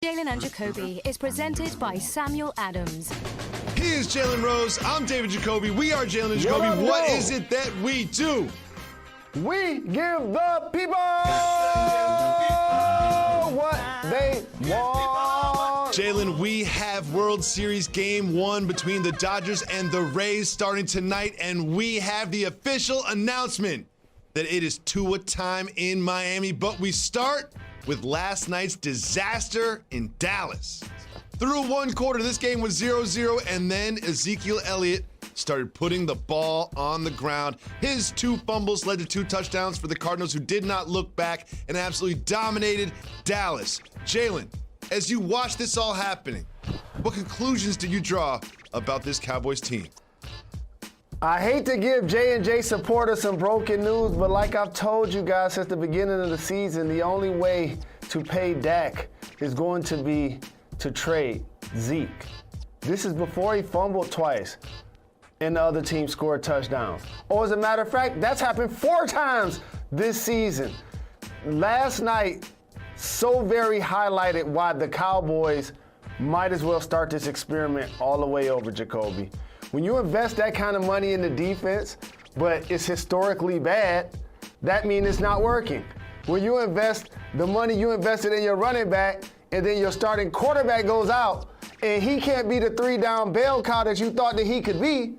Jalen Jacoby is presented by Samuel Adams. He is Jalen Rose. I'm David Jacoby. We are Jalen Jacoby. What is it that we do? We give the people what they want. Jalen, we have World Series Game 1 between the Dodgers and the Rays starting tonight, and we have the official announcement that it is Tua time in Miami. But we start with last night's disaster in Dallas. Through one quarter, this game was 0-0, and then Ezekiel Elliott started putting the ball on the ground. His 2 fumbles led to 2 touchdowns for the Cardinals, who did not look back and absolutely dominated Dallas. Jalen, as you watch this all happening, what conclusions did you draw about this Cowboys team? I hate to give J&J supporters some broken news, but like I've told you guys since the beginning of the season, the only way to pay Dak is going to be to trade Zeke. This is before he fumbled twice and the other team scored touchdowns. Or as a matter of fact, that's happened 4 times this season. Last night, so very highlighted why the Cowboys might as well start this experiment all the way over, Jacoby. When you invest that kind of money in the defense, but it's historically bad, that means it's not working. When you invest the money you invested in your running back, and then your starting quarterback goes out, and he can't be the 3-down bell cow that you thought that he could be,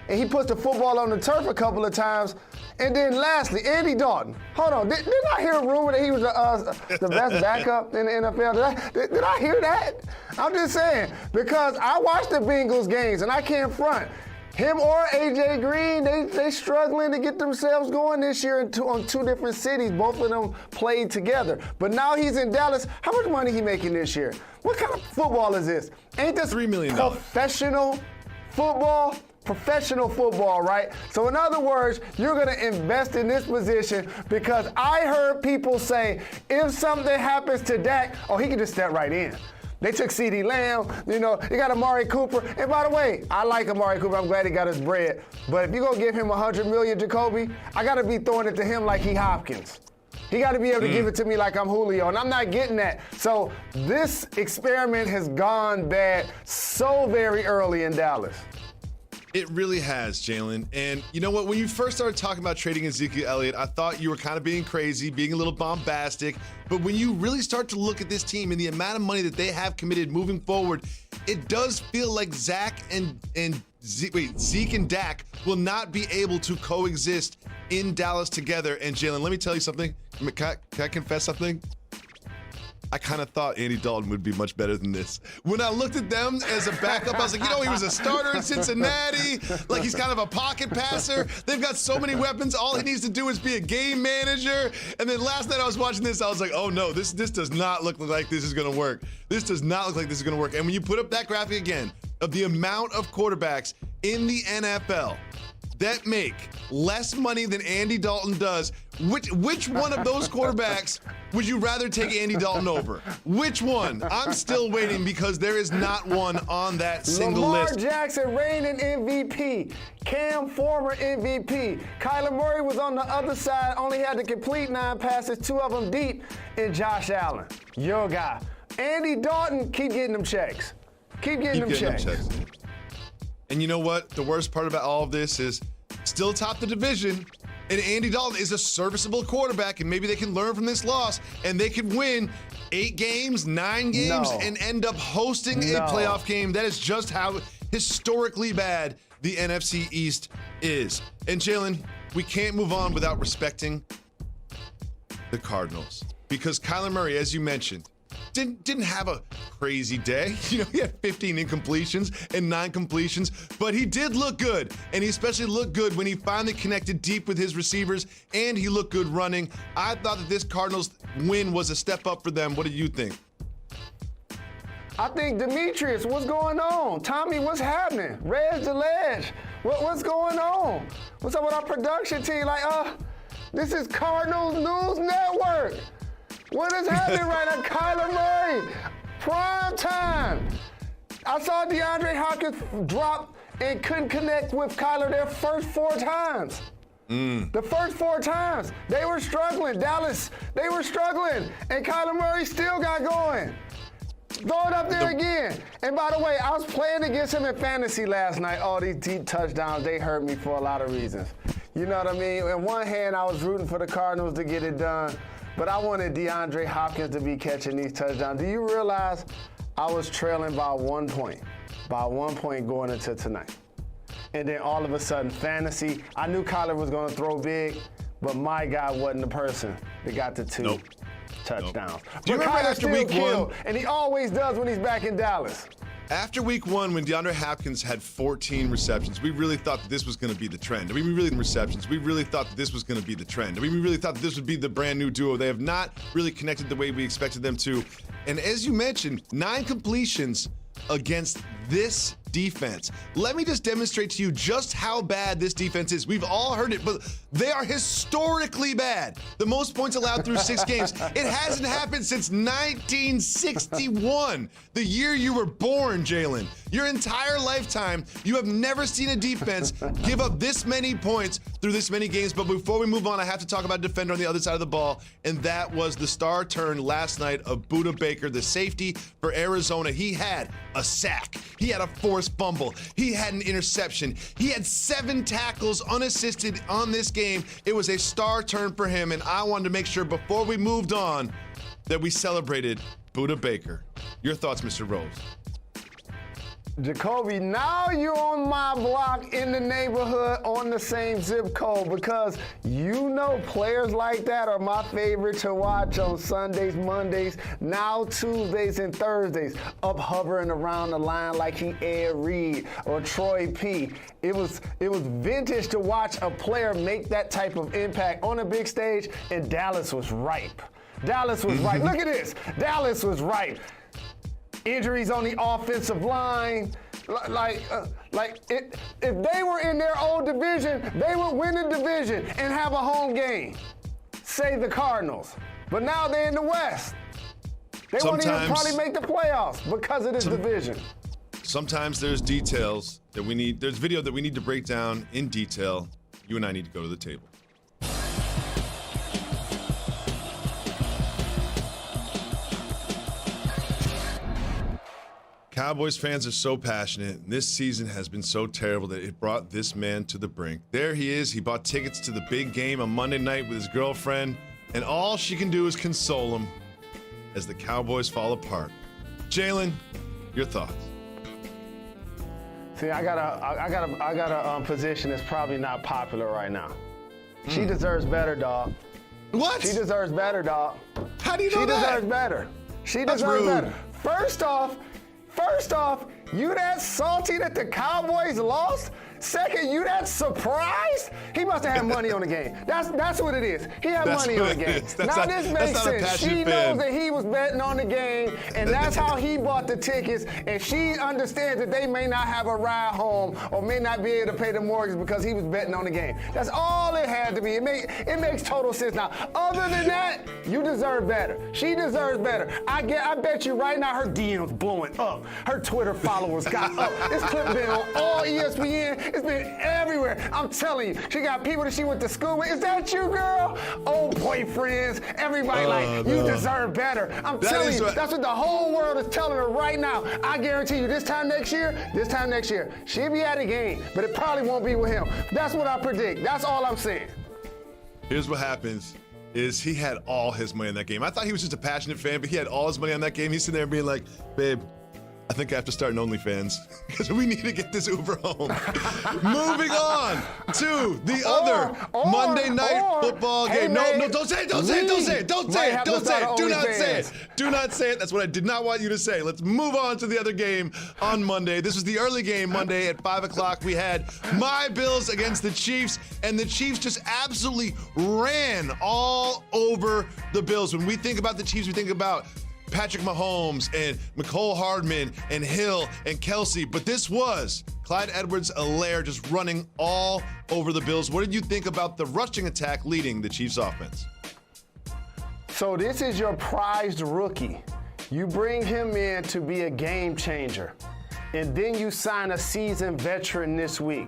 and he puts the football on the turf a couple of times. And then lastly, Andy Dalton. Hold on, didn't I hear a rumor that he was the best backup in the NFL? Did I hear that? I'm just saying, because I watched the Bengals games, and I can't front. Him or A.J. Green, they struggling to get themselves going this year on 2 different cities. Both of them played together. But now he's in Dallas. How much money he making this year? What kind of football is this? Ain't this $3 million. Professional football? Professional football, right? So in other words, you're going to invest in this position because I heard people say if something happens to Dak, oh, he can just step right in. They took CeeDee Lamb, you got Amari Cooper. And by the way, I like Amari Cooper. I'm glad he got his bread. But if you're going to give him $100 million, Jacoby, I got to be throwing it to him like he Hopkins. He got to be able to give it to me like I'm Julio, and I'm not getting that. So this experiment has gone bad so very early in Dallas. It really has, Jalen. And you know what? When you first started talking about trading Ezekiel Elliott, I thought you were kind of being crazy, being a little bombastic. But when you really start to look at this team and the amount of money that they have committed moving forward, it does feel like Zeke and Dak will not be able to coexist in Dallas together. And Jalen, let me tell you something. Can I confess something? I kind of thought Andy Dalton would be much better than this. When I looked at them as a backup, I was like, he was a starter in Cincinnati. Like, he's kind of a pocket passer. They've got so many weapons. All he needs to do is be a game manager. And then last night I was watching this, I was like, oh no, this does not look like this is going to work. This does not look like this is going to work. And when you put up that graphic again of the amount of quarterbacks in the NFL that make less money than Andy Dalton does, which one of those quarterbacks would you rather take Andy Dalton over? Which one? I'm still waiting because there is not one on that single list. Lamar Jackson reigning MVP. Cam former MVP. Kyler Murray was on the other side, only had to complete 9 passes, 2 of them deep, and Josh Allen, your guy. Andy Dalton, keep getting them checks. Keep getting them checks. And you know what? The worst part about all of this is still top the division, and Andy Dalton is a serviceable quarterback, and maybe they can learn from this loss, and they could win 8 games, 9 games, and end up hosting a playoff game. That is just how historically bad the NFC East is. And Jalen, we can't move on without respecting the Cardinals, because Kyler Murray, as you mentioned, didn't have a crazy day. He had 15 incompletions and 9 completions, but he did look good. And he especially looked good when he finally connected deep with his receivers, and he looked good running. I thought that this Cardinals win was a step up for them. What do you think? I think Demetrius, what's going on? Tommy, what's happening? Reg the Ledge, what's going on? What's up with our production team? This is Cardinals News Network. What is happening right now? Kyler Murray, prime time. I saw DeAndre Hopkins drop and couldn't connect with Kyler their first 4 times. The first 4 times. They were struggling. Dallas, they were struggling. And Kyler Murray still got going. Throw it up there again. And by the way, I was playing against him in fantasy last night. Oh, these deep touchdowns, they hurt me for a lot of reasons. You know what I mean? In one hand, I was rooting for the Cardinals to get it done, but I wanted DeAndre Hopkins to be catching these touchdowns. Do you realize I was trailing by 1 point? By 1 point going into tonight. And then all of a sudden, fantasy, I knew Kyler was going to throw big, but my guy wasn't the person that got the two touchdowns. Do you remember after week one? And he always does when he's back in Dallas. After week one, when DeAndre Hopkins had 14 receptions, we really thought that this was going to be the trend. We really thought that this was going to be the trend. We really thought that this would be the brand new duo. They have not really connected the way we expected them to. And as you mentioned, 9 completions against this defense. Let me just demonstrate to you just how bad this defense is. We've all heard it, but they are historically bad. The most points allowed through 6 games. It hasn't happened since 1961, the year you were born, Jalen. Your entire lifetime, you have never seen a defense give up this many points through this many games. But before we move on, I have to talk about a defender on the other side of the ball, and that was the star turn last night of Budda Baker, the safety for Arizona. He had a sack. He had a forced fumble. He had an interception. He had 7 tackles unassisted on this game. It was a star turn for him, and I wanted to make sure before we moved on that we celebrated Budda Baker. Your thoughts, Mr. Rose? Jacoby, now you're on my block in the neighborhood on the same zip code, because you know players like that are my favorite to watch on Sundays, Mondays, now Tuesdays and Thursdays, up hovering around the line like he Ed Reed or Troy P. It was vintage to watch a player make that type of impact on a big stage, and Dallas was ripe. Dallas was ripe. Look at this. Dallas was ripe. Injuries on the offensive line, if they were in their old division, they would win the division and have a home game. Say the Cardinals, but now they're in the West. They won't even probably make the playoffs because of this division. Sometimes there's details that we need. There's video that we need to break down in detail. You and I need to go to the table. Cowboys fans are so passionate. This season has been so terrible that it brought this man to the brink. There he is. He bought tickets to the big game on Monday night with his girlfriend, and all she can do is console him as the Cowboys fall apart. Jalen, your thoughts? See, I got a position that's probably not popular right now. She deserves better, dog. What? She deserves better, dog. How do you know that? She deserves better. She deserves better. First off, you that salty that the Cowboys lost? Second, you that surprised? He must have had money on the game. That's what it is. He had money on the game. Now this makes sense. She knows that he was betting on the game, and that's how he bought the tickets, and she understands that they may not have a ride home or may not be able to pay the mortgage because he was betting on the game. That's all it had to be. It makes total sense now. Other than that, you deserve better. She deserves better. I bet you right now her DM's blowing up. Her Twitter followers got up. This clip been on all ESPN. It's been everywhere. I'm telling you, she got people that she went to school with. Is that you, girl? Old boyfriends. Everybody you deserve better. I'm telling you, that's what the whole world is telling her right now. I guarantee you, this time next year, she'll be at a game, but it probably won't be with him. That's what I predict. That's all I'm saying. Here's what happens. Is he had all his money in that game. I thought he was just a passionate fan, but he had all his money on that game. He's sitting there being like, babe, I think I have to start an OnlyFans because we need to get this Uber home. Moving on to the other Monday night football game. No, don't say it. Do not say it. That's what I did not want you to say. Let's move on to the other game on Monday. This was the early game Monday at 5 o'clock. We had my Bills against the Chiefs, and the Chiefs just absolutely ran all over the Bills. When we think about the Chiefs, we think about Patrick Mahomes and Mecole Hardman and Hill and Kelsey, but this was Clyde Edwards-Helaire just running all over the Bills. What did you think about the rushing attack leading the Chiefs offense? So this is your prized rookie. You bring him in to be a game changer, and then you sign a seasoned veteran this week.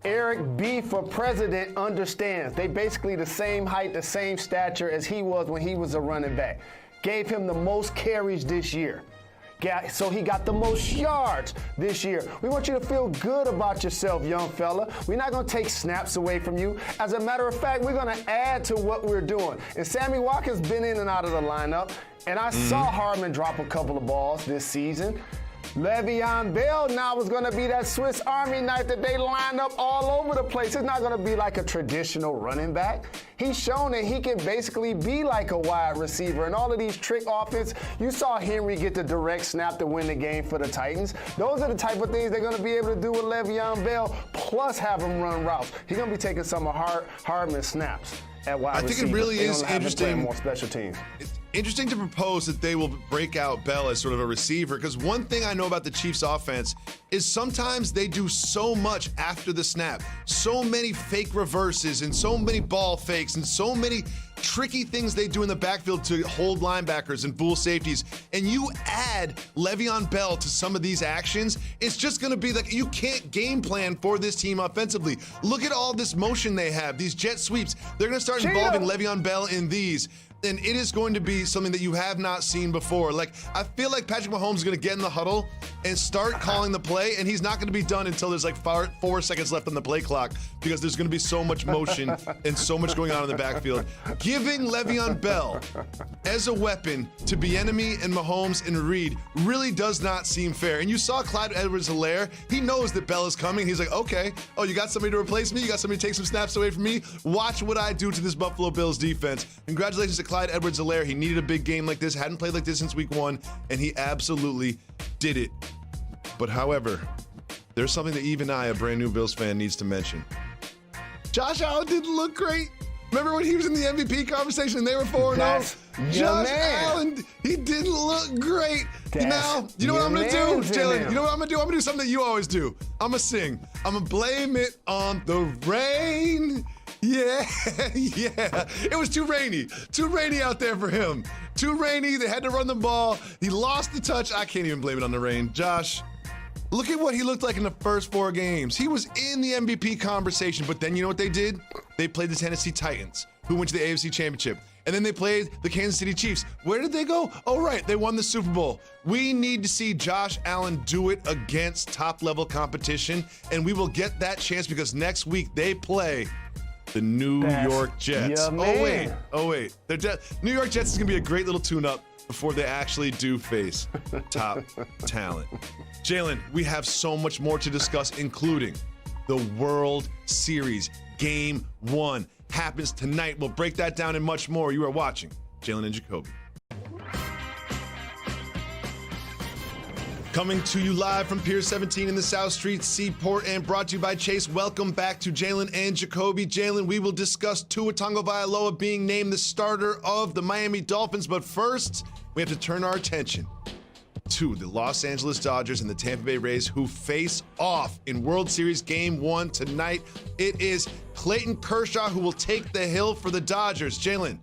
Eric B. for president understands. They basically the same height, the same stature as he was when he was a running back. Gave him the most carries this year. so he got the most yards this year. We want you to feel good about yourself, young fella. We're not going to take snaps away from you. As a matter of fact, we're going to add to what we're doing. And Sammy Watkins been in and out of the lineup, and I saw Hardman drop a couple of balls this season. Le'Veon Bell now is going to be that Swiss Army knife that they line up all over the place. It's not going to be like a traditional running back. He's shown that he can basically be like a wide receiver. And all of these trick offense, you saw Henry get the direct snap to win the game for the Titans. Those are the type of things they're going to be able to do with Le'Veon Bell, plus have him run routes. He's going to be taking some of Hardman snaps at wide receiver. I think it really is interesting. More special teams. It's interesting to propose that they will break out Bell as sort of a receiver, because one thing I know about the Chiefs offense is sometimes they do so much after the snap. So many fake reverses and so many ball fakes and so many tricky things they do in the backfield to hold linebackers and fool safeties. And you add Le'Veon Bell to some of these actions, it's just going to be like you can't game plan for this team offensively. Look at all this motion they have, these jet sweeps. They're going to start involving Le'Veon Bell in these. And it is going to be something that you have not seen before. Like, I feel like Patrick Mahomes is going to get in the huddle and start calling the play, and he's not going to be done until there's like 4 seconds left on the play clock, because there's going to be so much motion and so much going on in the backfield. Giving Le'Veon Bell as a weapon to Bieniemy and Mahomes and Reed really does not seem fair. And you saw Clyde Edwards-Helaire. He knows that Bell is coming. He's like, okay, oh, you got somebody to replace me? You got somebody to take some snaps away from me? Watch what I do to this Buffalo Bills defense. Congratulations to Clyde Edwards-Helaire. He needed a big game like this, hadn't played like this since week 1, and he absolutely did it. But however, there's something that even I, a brand new Bills fan, needs to mention. Josh Allen didn't look great. Remember when he was in the MVP conversation and they were 4-0? Josh Allen, he didn't look great. Now, you know what I'm going to do, Jalen? You know what I'm going to do? I'm going to do something that you always do. I'm going to sing. I'm going to blame it on the rain. Yeah. It was too rainy out there for him. Too rainy. They had to run the ball. He lost the touch. I can't even blame it on the rain. Josh, look at what he looked like in the first 4 games. He was in the MVP conversation, but then you know what they did? They played the Tennessee Titans, who went to the AFC Championship. And then they played the Kansas City Chiefs. Where did they go? Oh, right, they won the Super Bowl. We need to see Josh Allen do it against top-level competition, and we will get that chance because next week they play the New York Jets. Oh, wait. New York Jets is going to be a great little tune-up before they actually do face top talent. Jalen, we have so much more to discuss, including the World Series. Game 1 happens tonight. We'll break that down and much more. You are watching Jalen and Jacoby. Coming to you live from Pier 17 in the South Street Seaport and brought to you by Chase. Welcome back to Jalen and Jacoby. Jalen, we will discuss Tua Tagovailoa being named the starter of the Miami Dolphins. But first, we have to turn our attention to the Los Angeles Dodgers and the Tampa Bay Rays, who face off in World Series Game 1 tonight. It is Clayton Kershaw who will take the hill for the Dodgers. Jalen,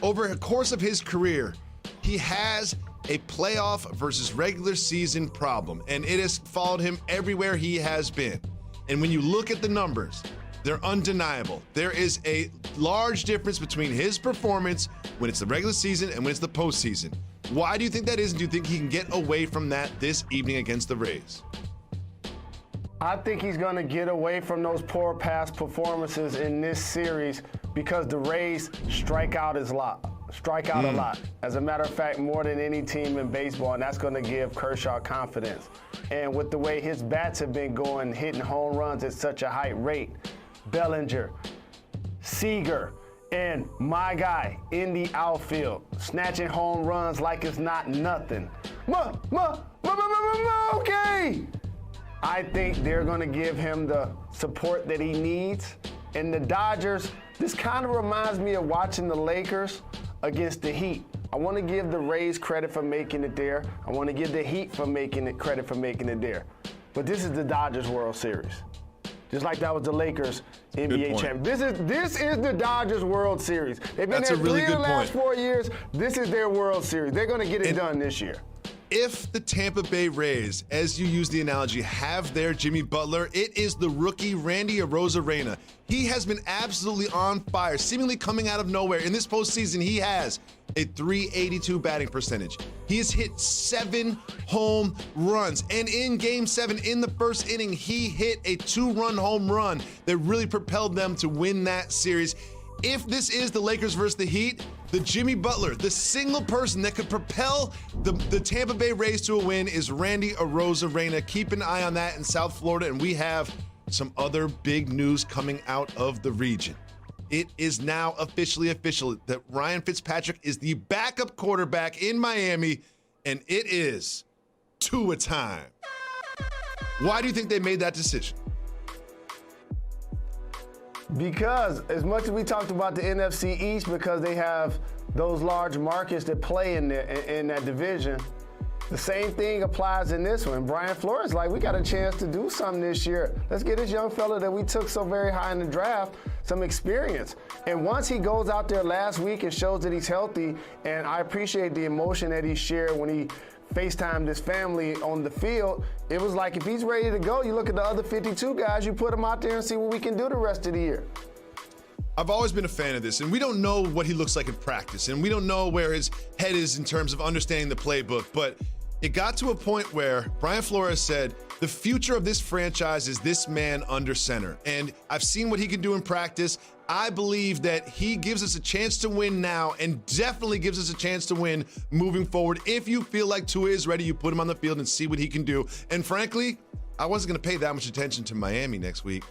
over the course of his career, he has a playoff versus regular season problem, and it has followed him everywhere he has been. And when you look at the numbers, they're undeniable. There is a large difference between his performance when it's the regular season and when it's the postseason. Why do you think that is, and do you think he can get away from that this evening against the Rays? I think he's going to get away from those poor past performances in this series because the Rays strike out a lot. As a matter of fact, more than any team in baseball, and that's going to give Kershaw confidence. And with the way his bats have been going, hitting home runs at such a high rate, Bellinger, Seager, and my guy in the outfield, snatching home runs like it's not nothing. Okay. I think they're going to give him the support that he needs. And the Dodgers, this kind of reminds me of watching the Lakers against the Heat. I want to give the Rays credit for making it there. I want to give the Heat for credit for making it there. But this is the Dodgers World Series. Just like that was the Lakers NBA champion. This is the Dodgers World Series. They've been there 3 of the last 4 years. This is their World Series. They're going to get it done this year. If the Tampa Bay Rays, as you use the analogy, have their Jimmy Butler, it is the rookie Randy Arozarena. He has been absolutely on fire, seemingly coming out of nowhere. In this postseason, he has a .382 batting percentage. He has hit 7 home runs. And in Game 7, in the first inning, he hit a 2-run home run that really propelled them to win that series. If this is the Lakers versus the Heat, the Jimmy Butler, the single person that could propel the Tampa Bay Rays to a win is Randy Arozarena. Keep an eye on that in South Florida, and we have some other big news coming out of the region. It is now official that Ryan Fitzpatrick is the backup quarterback in Miami, and it is Tua time. Why do you think they made that decision? Because as much as we talked about the NFC East, because they have those large markets that play in that division, the same thing applies in this one. Brian Flores like, we got a chance to do something this year. Let's get this young fella that we took so very high in the draft some experience. And once he goes out there last week and shows that he's healthy, and I appreciate the emotion that he shared when he FaceTimed his family on the field, it was like, if he's ready to go, you look at the other 52 guys, you put him out there and see what we can do the rest of the year. I've always been a fan of this, and we don't know what he looks like in practice, and we don't know where his head is in terms of understanding the playbook, but it got to a point where Brian Flores said, the future of this franchise is this man under center. And I've seen what he can do in practice. I believe that he gives us a chance to win now and definitely gives us a chance to win moving forward. If you feel like Tua is ready, you put him on the field and see what he can do. And frankly, I wasn't going to pay that much attention to Miami next week,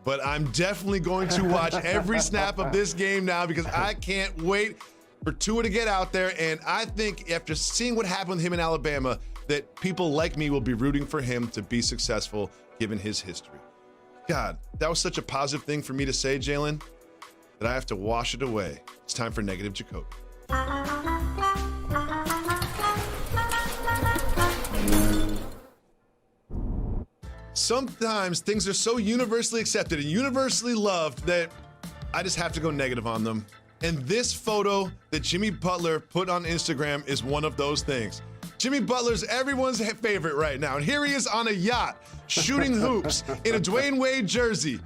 but I'm definitely going to watch every snap of this game now because I can't wait for Tua to get out there. And I think after seeing what happened with him in Alabama, that people like me will be rooting for him to be successful given his history. God, that was such a positive thing for me to say, Jalen, that I have to wash it away. It's time for Negative Jacoby. Sometimes things are so universally accepted and universally loved that I just have to go negative on them. And this photo that Jimmy Butler put on Instagram is one of those things. Jimmy Butler's everyone's favorite right now. And here he is on a yacht shooting hoops in a Dwayne Wade jersey.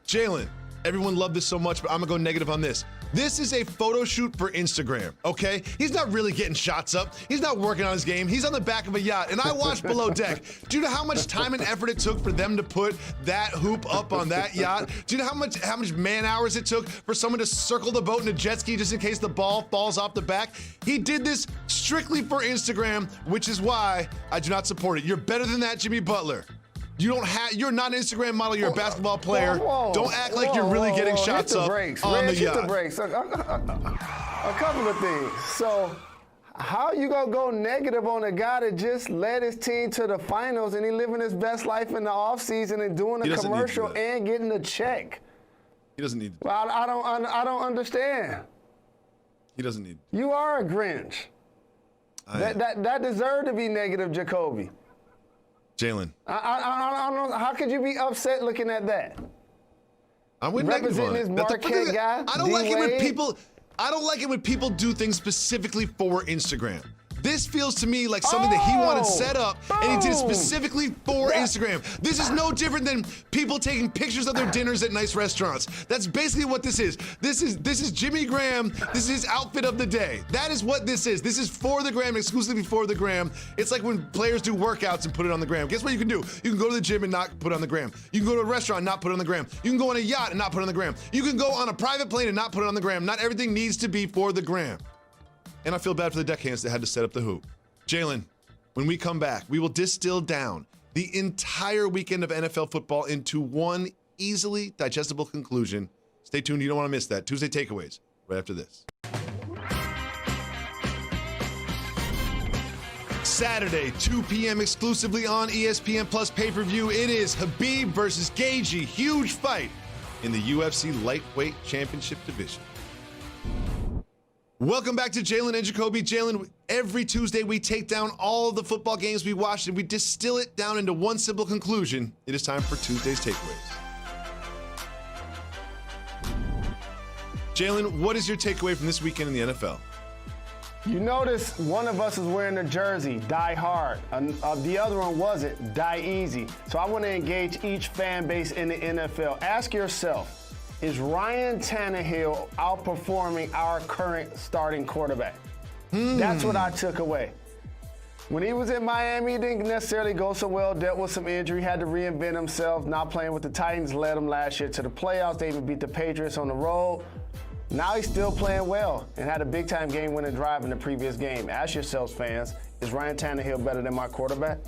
Jalen, everyone loved this so much, but I'm going to go negative on this. This is a photo shoot for Instagram, okay? He's not really getting shots up. He's not working on his game. He's on the back of a yacht, and I watched Below Deck. Do you know how much time and effort it took for them to put that hoop up on that yacht? Do you know how much man hours it took for someone to circle the boat in a jet ski just in case the ball falls off the back? He did this strictly for Instagram, which is why I do not support it. You're better than that, Jimmy Butler. You're not an Instagram model, you're a basketball player. Don't act like you're really getting shots up on the yacht. Hit the brakes. A couple of things. So, how you gonna go negative on a guy that just led his team to the finals and he living his best life in the offseason and doing a commercial and getting a check? He doesn't need to. Well, I don't understand. He doesn't need to. You are a Grinch. That deserved to be negative, Jacoby. Jalen. I don't know. How could you be upset looking at that? I'm with negative on it. Marquette guy, I don't like it when people. I don't like it when people do things specifically for Instagram. This feels to me like something that he wanted set up, and he did it specifically for Instagram. This is no different than people taking pictures of their dinners at nice restaurants. That's basically what this is. This is Jimmy Graham. This is his outfit of the day. That is what this is. This is for the gram, exclusively for the gram. It's like when players do workouts and put it on the gram. Guess what you can do? You can go to the gym and not put it on the gram. You can go to a restaurant and not put it on the gram. You can go on a yacht and not put it on the gram. You can go on a private plane and not put it on the gram. Not everything needs to be for the gram. And I feel bad for the deckhands that had to set up the hoop. Jalen, when we come back, we will distill down the entire weekend of NFL football into one easily digestible conclusion. Stay tuned. You don't want to miss that. Tuesday Takeaways right after this. Saturday, 2 p.m. exclusively on ESPN Plus pay-per-view. It is Khabib versus Gaethje. Huge fight in the UFC lightweight championship division. Welcome back to Jalen and Jacoby. Jalen, every Tuesday we take down all of the football games we watched and we distill it down into one simple conclusion. It is time for Tuesday's Takeaways. Jalen, what is your takeaway from this weekend in the NFL? You notice one of us is wearing a jersey, Die Hard. The other one wasn't, Die Easy. So I want to engage each fan base in the NFL. Ask yourself, is Ryan Tannehill outperforming our current starting quarterback? That's what I took away. When he was in Miami, he didn't necessarily go so well, dealt with some injury, had to reinvent himself. Not playing with the Titans led him last year to the playoffs. They even beat the Patriots on the road. Now he's still playing well and had a big-time game-winning drive in the previous game. Ask yourselves, fans, is Ryan Tannehill better than my quarterback?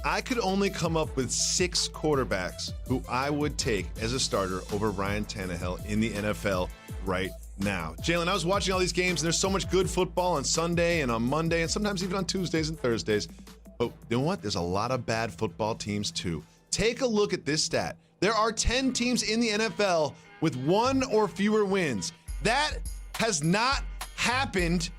I could only come up with 6 quarterbacks who I would take as a starter over Ryan Tannehill in the NFL right now. Jalen, I was watching all these games, and there's so much good football on Sunday and on Monday and sometimes even on Tuesdays and Thursdays. But you know what? There's a lot of bad football teams too. Take a look at this stat. There are 10 teams in the NFL with 1 or fewer wins. That has not happened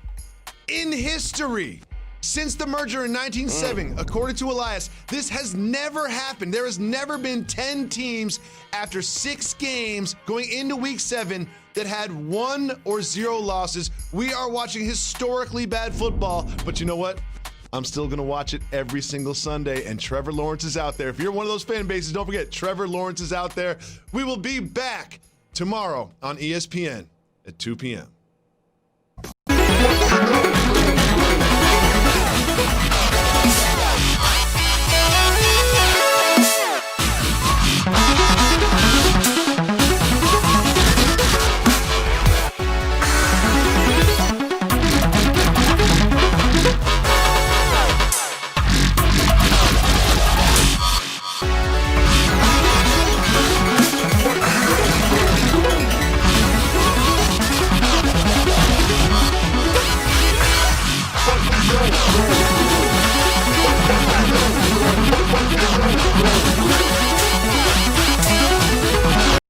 in history. Since the merger in 1970, according to Elias, this has never happened. There has never been 10 teams after 6 games going into week 7 that had 1 or 0 losses. We are watching historically bad football, but you know what? I'm still going to watch it every single Sunday, and Trevor Lawrence is out there. If you're one of those fan bases, don't forget, Trevor Lawrence is out there. We will be back tomorrow on ESPN at 2 p.m.